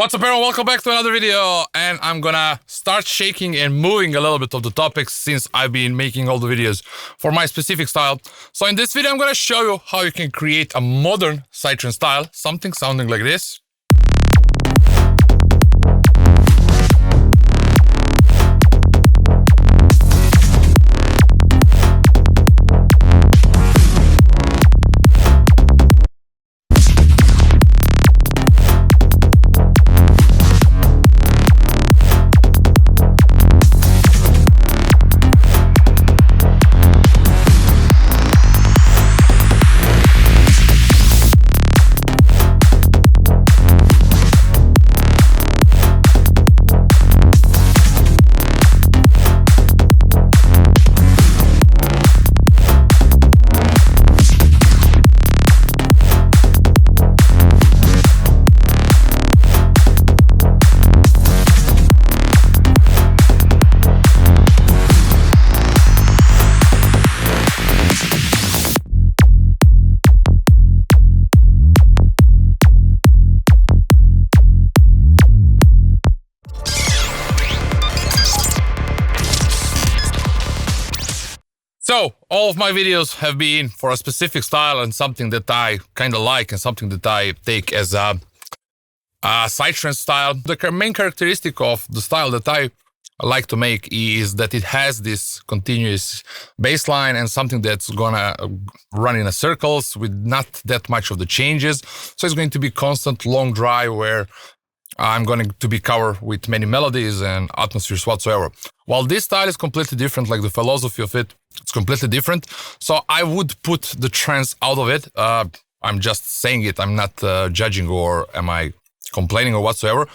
What's up everyone, welcome back to another video, and I'm gonna start shaking and moving a little bit of the topics since I've been making all the videos for my specific style. So in this video I'm gonna show you how you can create a modern Psytrance style, something sounding like this. So, all of my videos have been for a specific style and something that I kind of like and something that I take as a Psytrance style. The main characteristic of the style that I like to make is that it has this continuous bass line and something that's gonna run in a circles with not that much of the changes. So it's going to be constant long drive where I'm going to be covered with many melodies and atmospheres whatsoever. While this style is completely different, like the philosophy of it, it's completely different. So I would put the trance out of it. I'm just saying it. I'm not judging or am I complaining or whatsoever.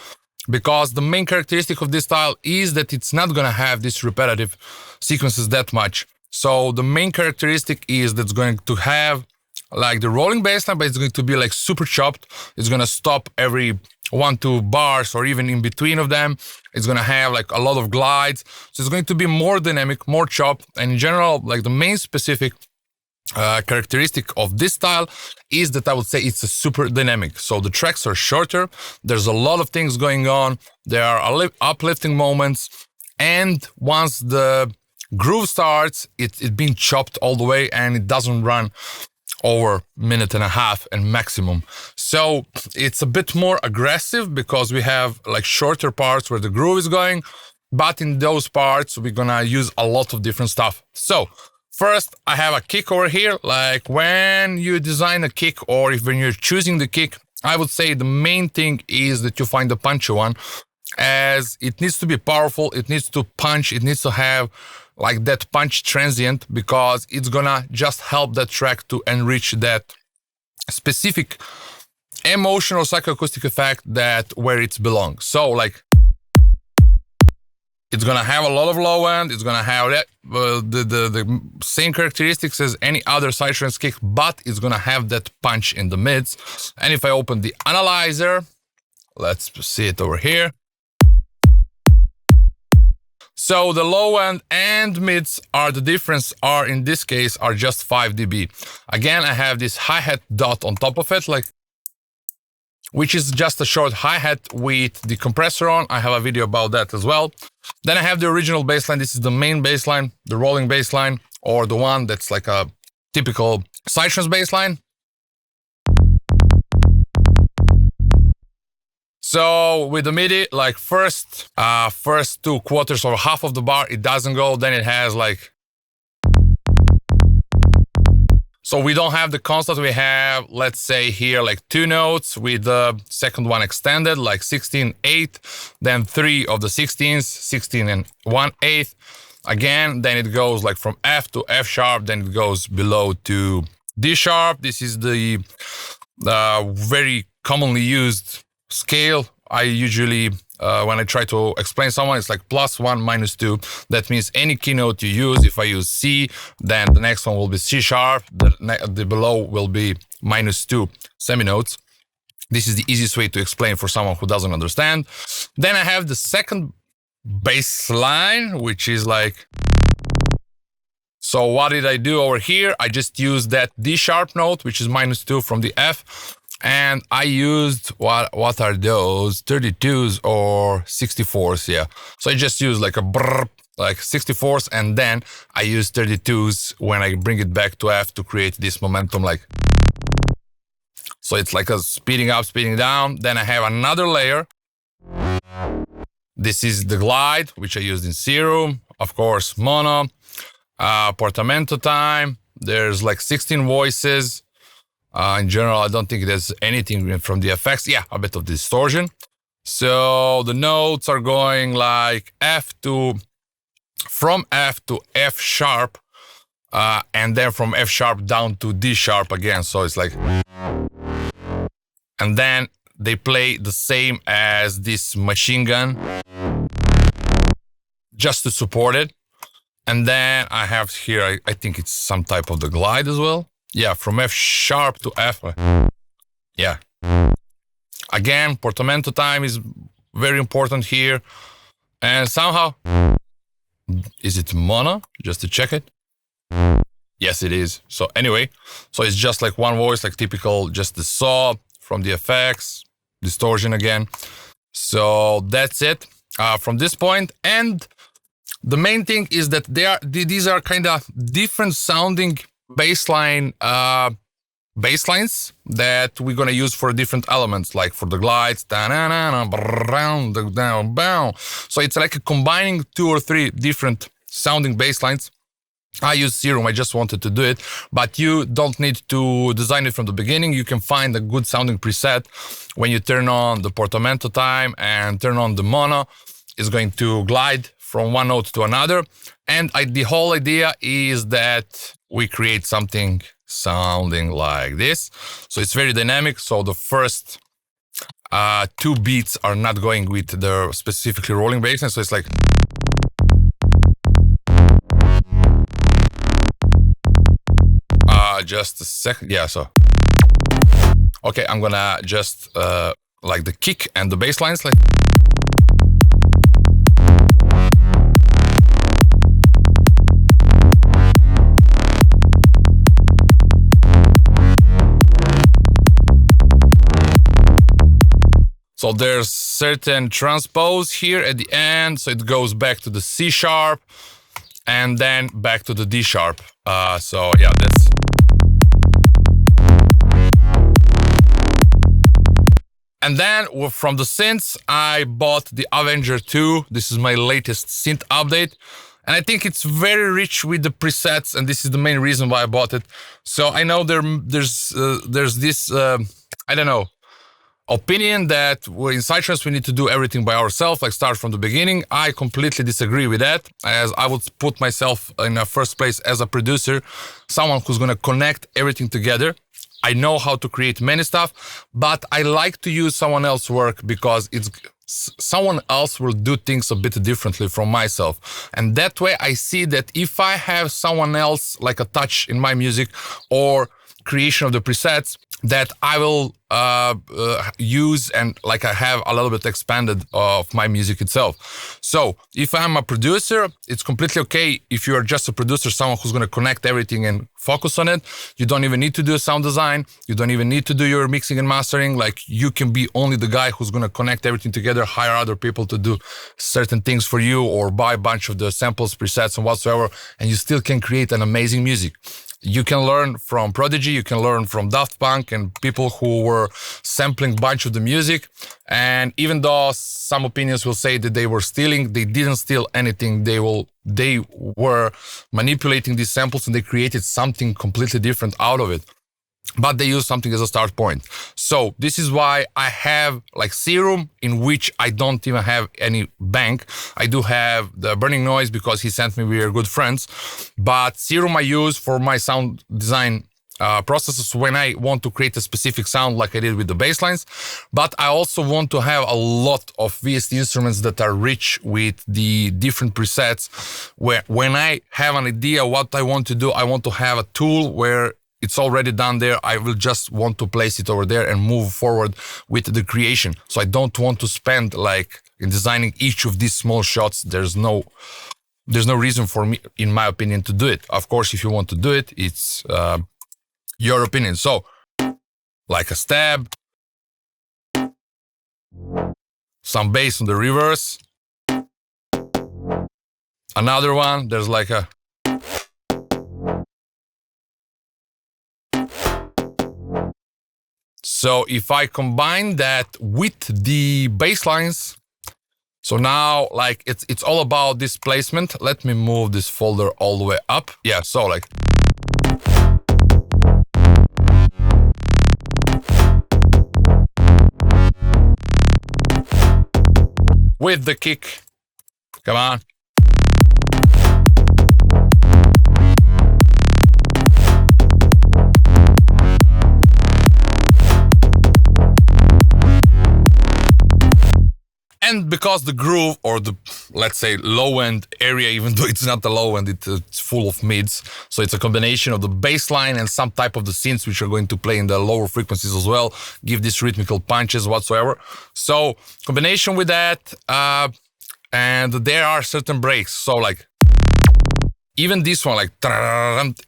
Because the main characteristic of this style is that it's not going to have these repetitive sequences that much. So the main characteristic is that it's going to have like the rolling bass line, but it's going to be like super chopped. It's going to stop every 1-2 bars or even in between of them. It's going to have like a lot of glides. So it's going to be more dynamic, more chopped. And in general, like the main specific characteristic of this style is that I would say it's a super dynamic. So the tracks are shorter. There's a lot of things going on. There are uplifting moments. And once the groove starts, it's being chopped all the way and it doesn't run over minute and a half and maximum. So it's a bit more aggressive because we have like shorter parts where the groove is going, but in those parts we're gonna use a lot of different stuff. So first I have a kick over here. Like when you design a kick or when you're choosing the kick, I would say the main thing is that you find the punchy one, as it needs to be powerful, it needs to punch, it needs to have like that punch transient, because it's gonna just help that track to enrich that specific emotional psychoacoustic effect that where it belongs. So like it's gonna have a lot of low end, it's gonna have that, the same characteristics as any other Psytrance kick, but it's gonna have that punch in the mids. And if I open the analyzer, let's see it over here. So the low end and mids are the difference are in this case are just 5 dB. Again, I have this hi-hat dot on top of it, like which is just a short hi-hat with the compressor on. I have a video about that as well. Then I have the original bassline. This is the main bassline, the rolling bassline, or the one that's like a typical Psytrance bassline. So with the MIDI, like first 2 quarters or half of the bar, it doesn't go. Then it has like, so we don't have the constant. We have, let's say here, like 2 notes with the second one extended, like 16/8, then 3 of the 16s, 16 and 1/8. Again, then it goes like from F to F sharp, then it goes below to D sharp. This is the very commonly used scale. I usually, when I try to explain someone, it's like +1, -2. That means any keynote you use, if I use C, then the next one will be C sharp, the below will be -2 seminotes. This is the easiest way to explain for someone who doesn't understand. Then I have the second bass line, which is like, so what did I do over here? I just used that D sharp note, which is -2 from the F, And I used, what are those, 32s or 64s, yeah. So I just use like a brrr, like 64s, and then I use 32s when I bring it back to F to create this momentum, like. So it's like a speeding up, speeding down. Then I have another layer. This is the glide, which I used in Serum. Of course, mono, portamento time. There's like 16 voices. In general, I don't think there's anything from the effects. Yeah, a bit of distortion. So the notes are going like from F to F sharp, and then from F sharp down to D sharp again. So it's like, and then they play the same as this machine gun, just to support it. And then I have here, I think it's some type of the glide as well. Yeah, from F sharp to F. Yeah. Again, portamento time is very important here. And somehow, is it mono? Just to check it. Yes, it is. So anyway, so it's just like one voice, like typical, just the saw from the effects, distortion again. So that's it from this point. And the main thing is that these are kind of different sounding basslines that we're gonna use for different elements, like for the glides. So it's like combining 2 or 3 different sounding basslines. I use Serum, I just wanted to do it, but you don't need to design it from the beginning. You can find a good sounding preset when you turn on the portamento time and turn on the mono. It's going to glide from one note to another. And the whole idea is that we create something sounding like this. So it's very dynamic. So the first 2 beats are not going with the specifically rolling bassline. So it's like. Just a second. Yeah, so. Okay, I'm gonna just like the kick and the bass lines, like. So there's certain transpose here at the end, so it goes back to the C sharp and then back to the D sharp. So yeah, that's. And then from the synths, I bought the Avenger 2. This is my latest synth update. And I think it's very rich with the presets, and this is the main reason why I bought it. So I know there's this, I don't know, opinion that in Psytrance we need to do everything by ourselves, like start from the beginning. I completely disagree with that, as I would put myself in the first place as a producer, someone who's going to connect everything together. I know how to create many stuff, but I like to use someone else's work because it's someone else will do things a bit differently from myself. And that way I see that if I have someone else like a touch in my music or creation of the presets, that I will use and like I have a little bit expanded of my music itself. So if I'm a producer, it's completely okay if you're just a producer, someone who's going to connect everything and focus on it. You don't even need to do a sound design. You don't even need to do your mixing and mastering. Like you can be only the guy who's going to connect everything together, hire other people to do certain things for you or buy a bunch of the samples, presets and whatsoever, and you still can create an amazing music. You can learn from Prodigy, you can learn from Daft Punk and people who were sampling a bunch of the music. And even though some opinions will say that they were stealing, they didn't steal anything. They were manipulating these samples and they created something completely different out of it. But they use something as a start point. So this is why I have like Serum, in which I don't even have any bank. I do have the Burning Noise because he sent me, we are good friends. But Serum I use for my sound design processes when I want to create a specific sound like I did with the basslines. But I also want to have a lot of VST instruments that are rich with the different presets, where when I have an idea what I want to do, I want to have a tool where it's already done there. I will just want to place it over there and move forward with the creation. So I don't want to spend like in designing each of these small shots. There's no reason for me, in my opinion, to do it. Of course, if you want to do it, it's your opinion. So like a stab, some bass on the reverse, another one, there's like a so if I combine that with the bass lines, so now like it's all about this placement. Let me move this folder all the way up. Yeah, so like with the kick. Come on. And because the groove, or the, let's say, low end area, even though it's not the low end, it's full of mids. So it's a combination of the bass line and some type of the synths, which are going to play in the lower frequencies as well, give these rhythmical punches whatsoever. So combination with that, and there are certain breaks. So like, even this one, like,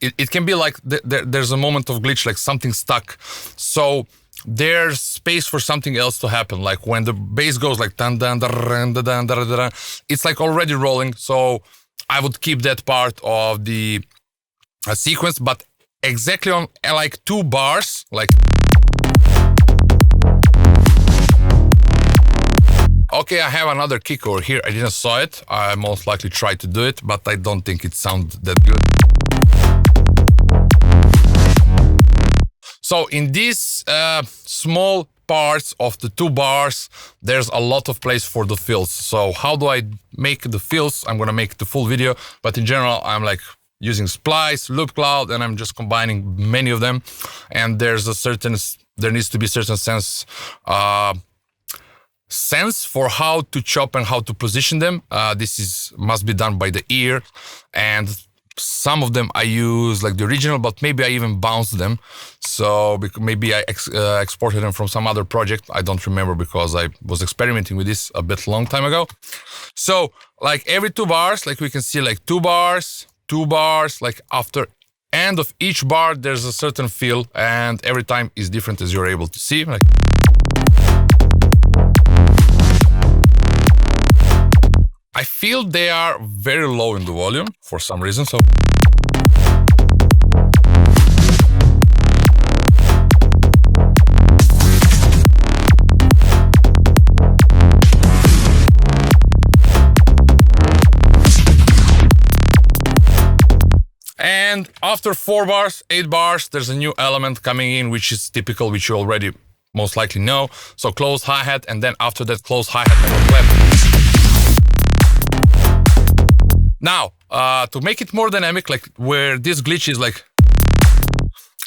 it can be like, there's a moment of glitch, like something stuck. So there's space for something else to happen. Like when the bass goes like dun dun dun dun dun dun dun, it's like already rolling. So I would keep that part of the sequence, but exactly on like 2 bars, like. Okay, I have another kick over here. I didn't saw it. I most likely tried to do it, but I don't think it sounds that good. So in these small parts of the 2 bars, there's a lot of place for the fills. So how do I make the fills? I'm gonna make the full video, but in general, I'm like using splice, loop cloud, and I'm just combining many of them. And there needs to be certain sense for how to chop and how to position them. This must be done by the ear, and some of them I use like the original, but maybe I even bounced them. So maybe I exported them from some other project. I don't remember because I was experimenting with this a bit long time ago. So like every 2 bars, like we can see like 2 bars, 2 bars, like after end of each bar, there's a certain feel, and every time is different, as you're able to see. Like, I feel they are very low in the volume for some reason, so. And after 4 bars, 8 bars, there's a new element coming in, which is typical, which you already most likely know. So close hi-hat, and then after that close hi-hat and a clap. Now, to make it more dynamic, like where this glitch is like,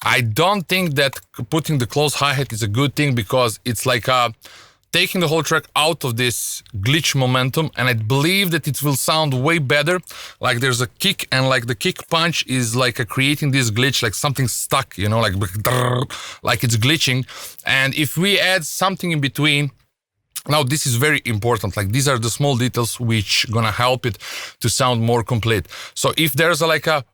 I don't think that putting the close hi-hat is a good thing, because it's like taking the whole track out of this glitch momentum, and I believe that it will sound way better. Like there's a kick, and like the kick punch is like creating this glitch, like something stuck, you know, like it's glitching. And if we add something in between, now this is very important, like these are the small details which gonna help it to sound more complete. So if there's like a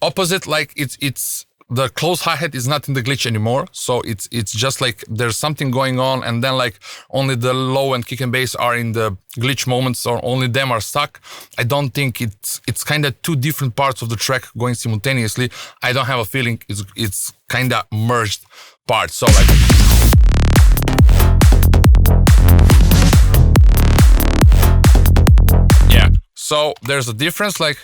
opposite, like it's the close hi-hat is not in the glitch anymore, so it's just like there's something going on, and then like only the low and kick and bass are in the glitch moments, or only them are stuck. I don't think it's kind of 2 different parts of the track going simultaneously. I don't have a feeling it's kind of merged parts. So like, yeah, so there's a difference, like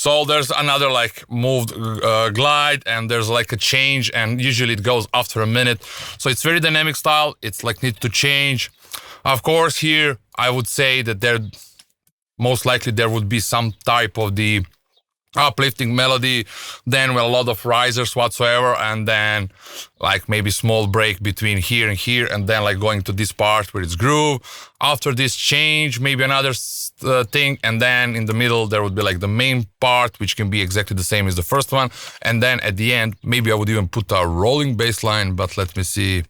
So there's another like moved glide, and there's like a change, and usually it goes after a minute. So it's very dynamic style. It's like need to change. Of course, here I would say that there most likely there would be some type of the uplifting melody, then with a lot of risers whatsoever, and then like maybe small break between here and here, and then like going to this part where it's groove. After this change, maybe another thing, and then in the middle there would be like the main part, which can be exactly the same as the first one, and then at the end maybe I would even put a rolling bass line, but let me see.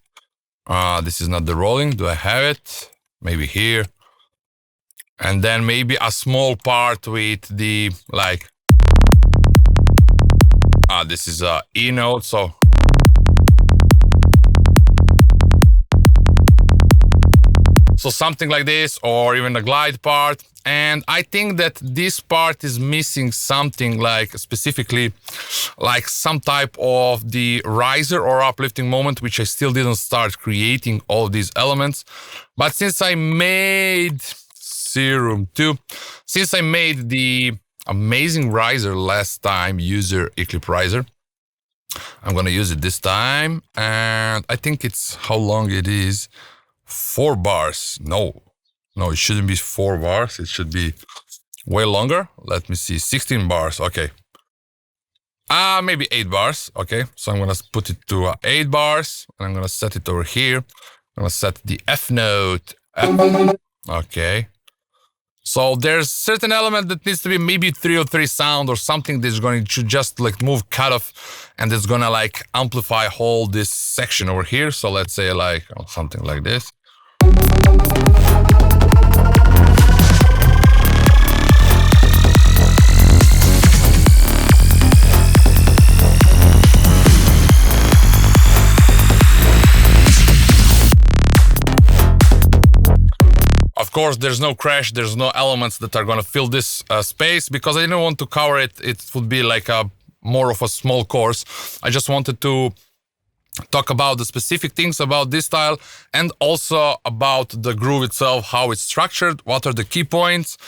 This is not the rolling. Do I have it? Maybe here. And then maybe a small part with the like this is a E note, so something like this, or even a glide part. And I think that this part is missing something, like specifically like some type of the riser or uplifting moment, which I still didn't start creating all these elements. But since I made Serum 2, since I made the amazing riser last time, user Eclipse riser, I'm gonna use it this time. And I think it's, how long it is, 4 bars. No, it shouldn't be 4 bars. It should be way longer. Let me see, 16 bars. Okay. Maybe 8 bars. Okay, so I'm gonna put it to 8 bars, and I'm gonna set it over here. I'm gonna set the F note. Okay. So there's certain element that needs to be maybe 303 sound or something that's going to just like move cutoff, and it's gonna like amplify whole this section over here. So let's say like something like this. Of course, there's no crash, there's no elements that are going to fill this space, because I didn't want to cover it. It would be like a more of a small course. I just wanted to talk about the specific things about this style, and also about the groove itself, how it's structured, what are the key points.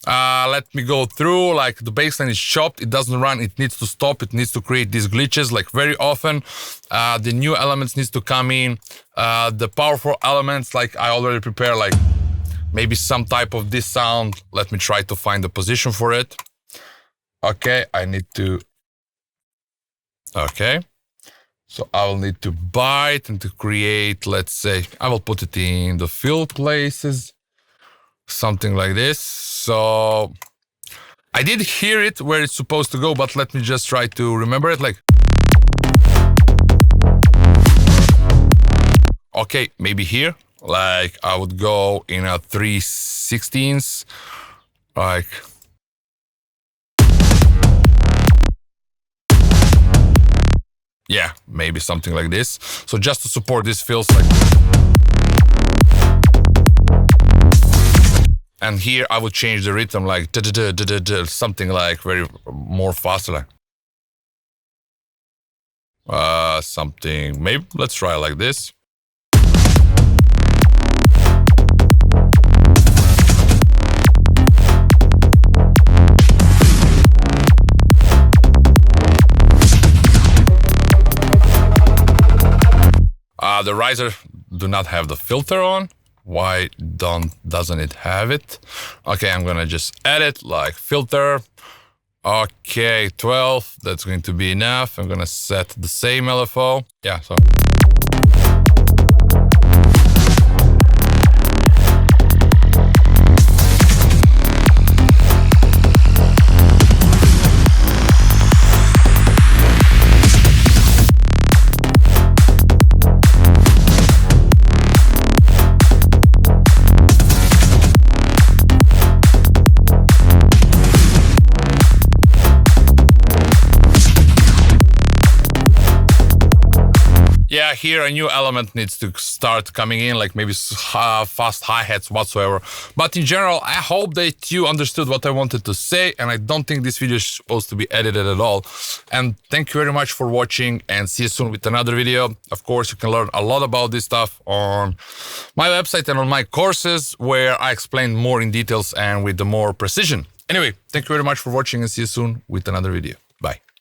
Let me go through. Like the bassline is chopped, it doesn't run, it needs to stop, it needs to create these glitches like very often. The new elements needs to come in. The powerful elements, like I already prepared, like maybe some type of this sound. Let me try to find the position for it. Okay, I need to... Okay. So I will need to bite and to create, let's say, I will put it in the fill places. Something like this. So I did hear it where it's supposed to go, but let me just try to remember it. Like, okay, maybe here. Like I would go in a 3/16, like, yeah, maybe something like this. So just to support this feels like, and here I would change the rhythm like something like very more faster, like something, maybe let's try like this. The riser do not have the filter on. Why doesn't it have it? Okay, I'm gonna just add it like filter. Okay, 12, that's going to be enough. I'm gonna set the same LFO. Yeah, so. Yeah, here a new element needs to start coming in, like maybe fast hi-hats whatsoever. But in general, I hope that you understood what I wanted to say, and I don't think this video is supposed to be edited at all. And thank you very much for watching, and see you soon with another video. Of course, you can learn a lot about this stuff on my website and on my courses, where I explain more in details and with the more precision. Anyway, thank you very much for watching and see you soon with another video.